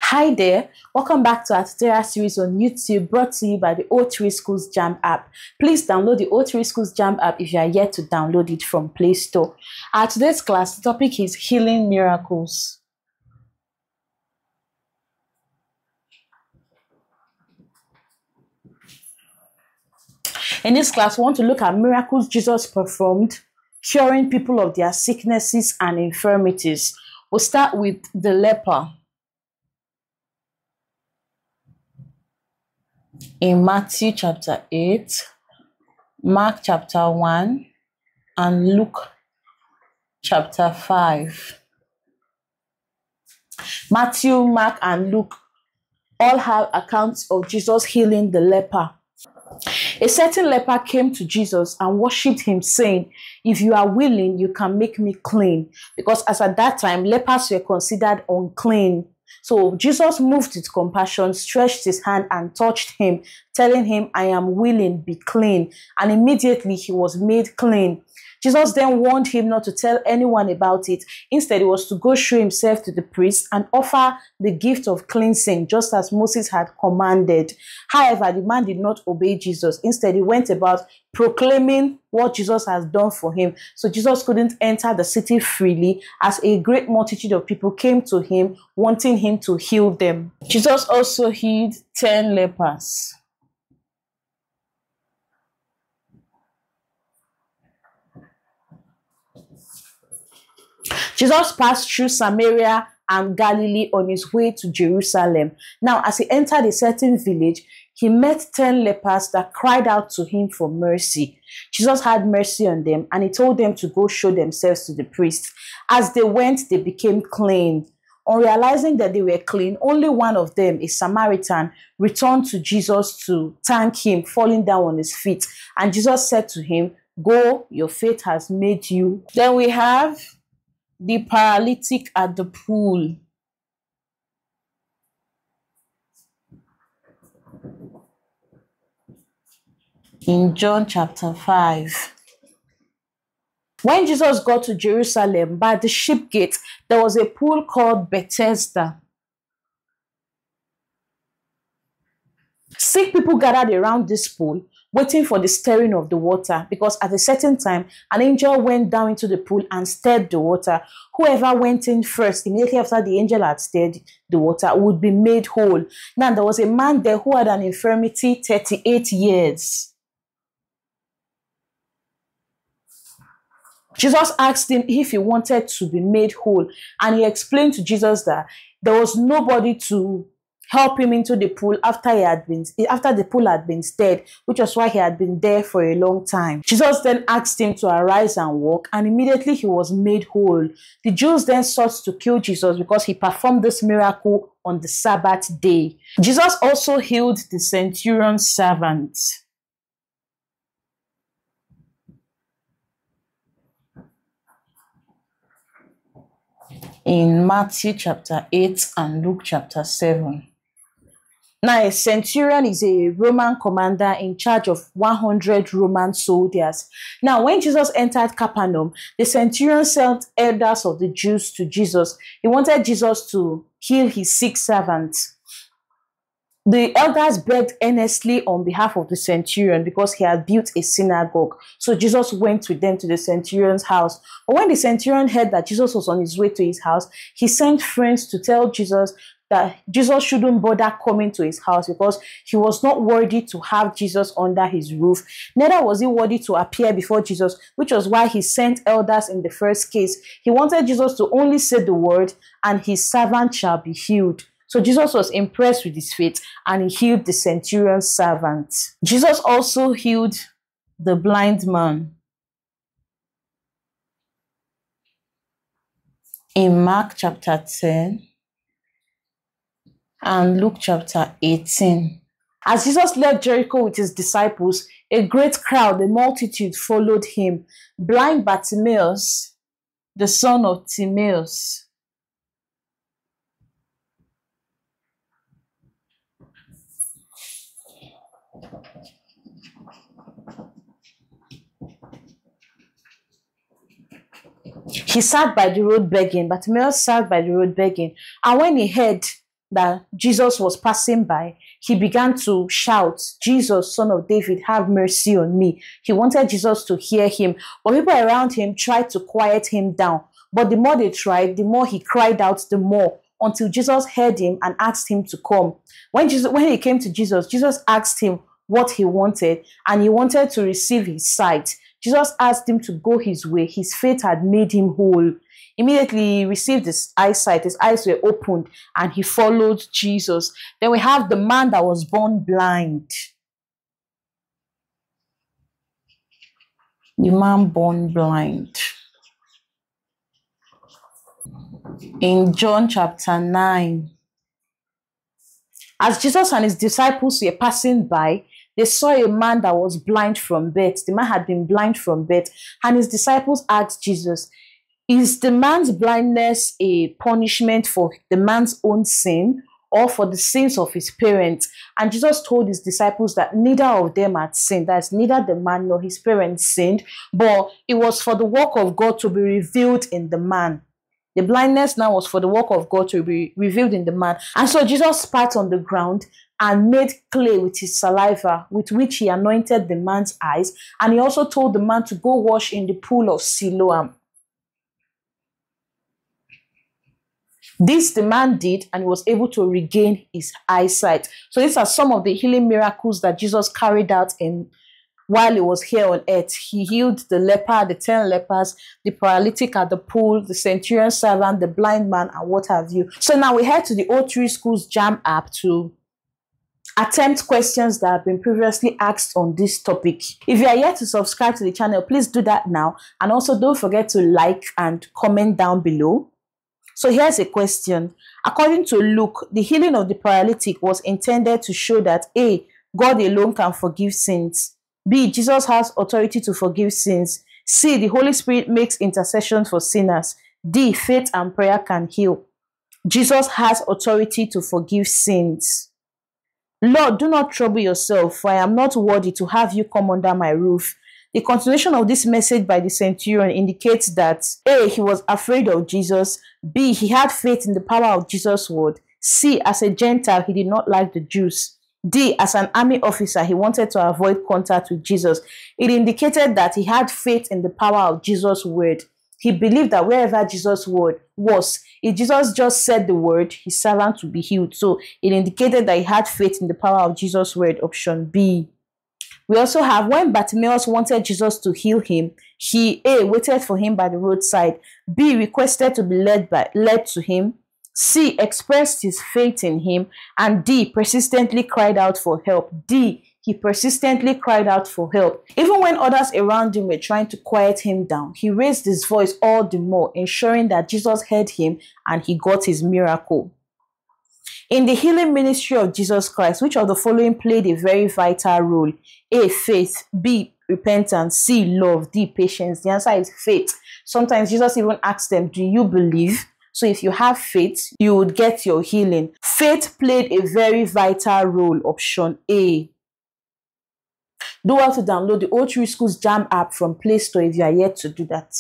Hi there, welcome back to our tutorial series on YouTube brought to you by the O3 Schools JAMB app. Please download the O3 Schools JAMB app if you are yet to download it from Play Store. Our today's class, the topic is healing miracles. In this class, we want to look at miracles Jesus performed, curing people of their sicknesses and infirmities. We'll start with the leper. In Matthew chapter 8, Mark chapter 1, and Luke chapter 5. Matthew, Mark, and Luke all have accounts of Jesus healing the leper. A certain leper came to Jesus and worshipped him, saying, "If you are willing, you can make me clean." Because as at that time, lepers were considered unclean. So Jesus moved with compassion, stretched his hand and touched him, telling him, "I am willing, be clean." And immediately he was made clean. Jesus then warned him not to tell anyone about it. Instead, he was to go show himself to the priest and offer the gift of cleansing, just as Moses had commanded. However, the man did not obey Jesus. Instead, he went about proclaiming what Jesus has done for him. So Jesus couldn't enter the city freely, as a great multitude of people came to him, wanting him to heal them. Jesus also healed 10 lepers. Jesus passed through Samaria and Galilee on his way to Jerusalem. Now, as he entered a certain village, he met 10 lepers that cried out to him for mercy. Jesus had mercy on them, and he told them to go show themselves to the priest. As they went, they became clean. On realizing that they were clean, only one of them, a Samaritan, returned to Jesus to thank him, falling down on his feet. And Jesus said to him, "Go, your faith has made you." Then we have the paralytic at the pool. In John chapter 5. When Jesus got to Jerusalem, by the sheep gate, there was a pool called Bethesda. Sick people gathered around this pool, waiting for the stirring of the water, because at a certain time, an angel went down into the pool and stirred the water. Whoever went in first, immediately after the angel had stirred the water, would be made whole. Now, there was a man there who had an infirmity 38 years. Jesus asked him if he wanted to be made whole, and he explained to Jesus that there was nobody to help him into the pool after the pool had been stirred, which was why he had been there for a long time. Jesus then asked him to arise and walk, and immediately he was made whole. The Jews then sought to kill Jesus because he performed this miracle on the Sabbath day. Jesus also healed the centurion's servant. In Matthew chapter 8 and Luke chapter 7. Now, a centurion is a Roman commander in charge of 100 Roman soldiers. Now, when Jesus entered Capernaum, the centurion sent elders of the Jews to Jesus. He wanted Jesus to heal his sick servant. The elders begged earnestly on behalf of the centurion because he had built a synagogue. So Jesus went with them to the centurion's house. But when the centurion heard that Jesus was on his way to his house, he sent friends to tell Jesus that Jesus shouldn't bother coming to his house because he was not worthy to have Jesus under his roof. Neither was he worthy to appear before Jesus, which was why he sent elders in the first case. He wanted Jesus to only say the word, and his servant shall be healed. So Jesus was impressed with his faith, and he healed the centurion's servant. Jesus also healed the blind man. In Mark chapter 10 and Luke chapter 18. As Jesus left Jericho with his disciples, a great crowd, a multitude, followed him. Blind Bartimaeus, the son of Timaeus, he sat by the road begging. Bartimaeus sat by the road begging. And when he heard that Jesus was passing by, he began to shout, "Jesus, Son of David, have mercy on me." He wanted Jesus to hear him, but people around him tried to quiet him down. But the more they tried, the more he cried out the more, until Jesus heard him and asked him to come. When he came to Jesus, Jesus asked him what he wanted, and he wanted to receive his sight. Jesus asked him to go his way. His faith had made him whole. Immediately he received his eyesight. His eyes were opened and he followed Jesus. Then we have the man that was born blind. The man born blind. In John chapter 9. As Jesus and his disciples were passing by, they saw a man that was blind from birth. The man had been blind from birth. And his disciples asked Jesus, "Is the man's blindness a punishment for the man's own sin or for the sins of his parents?" And Jesus told his disciples that neither of them had sinned. That's neither the man nor his parents sinned, but it was for the work of God to be revealed in the man. The blindness now was for the work of God to be revealed in the man. And so Jesus spat on the ground and made clay with his saliva, with which he anointed the man's eyes. And he also told the man to go wash in the pool of Siloam. This the man did, and he was able to regain his eyesight. So these are some of the healing miracles that Jesus carried out while he was here on earth. He healed the leper, the 10 lepers, the paralytic at the pool, the centurion servant, the blind man, and what have you. So now we head to the O3 Schools JAMB app to attempt questions that have been previously asked on this topic. If you are yet to subscribe to the channel, please do that now. And also don't forget to like and comment down below. So here's a question. According to Luke, the healing of the paralytic was intended to show that A, God alone can forgive sins. B, Jesus has authority to forgive sins. C, the Holy Spirit makes intercession for sinners. D, faith and prayer can heal. Jesus has authority to forgive sins. Lord, do not trouble yourself, for I am not worthy to have you come under my roof. The continuation of this message by the centurion indicates that A, he was afraid of Jesus. B, he had faith in the power of Jesus' word. C, as a Gentile, he did not like the Jews. D, as an army officer, he wanted to avoid contact with Jesus. It indicated that he had faith in the power of Jesus' word. He believed that wherever Jesus' word was, if Jesus just said the word, his servant would be healed. So it indicated that he had faith in the power of Jesus' word, option B. We also have when Bartimaeus wanted Jesus to heal him, he A, waited for him by the roadside. B, requested to be led to him. C, expressed his faith in him. And D, persistently cried out for help. D, he persistently cried out for help. Even when others around him were trying to quiet him down, he raised his voice all the more, ensuring that Jesus heard him and he got his miracle. In the healing ministry of Jesus Christ, which of the following played a very vital role? A, faith. B, repentance. C, love. D, patience. The answer is faith. Sometimes Jesus even asked them, "Do you believe?" So if you have faith, you would get your healing. Faith played a very vital role, option A. Do well to download the O3 Schools JAMB app from Play Store if you are yet to do that.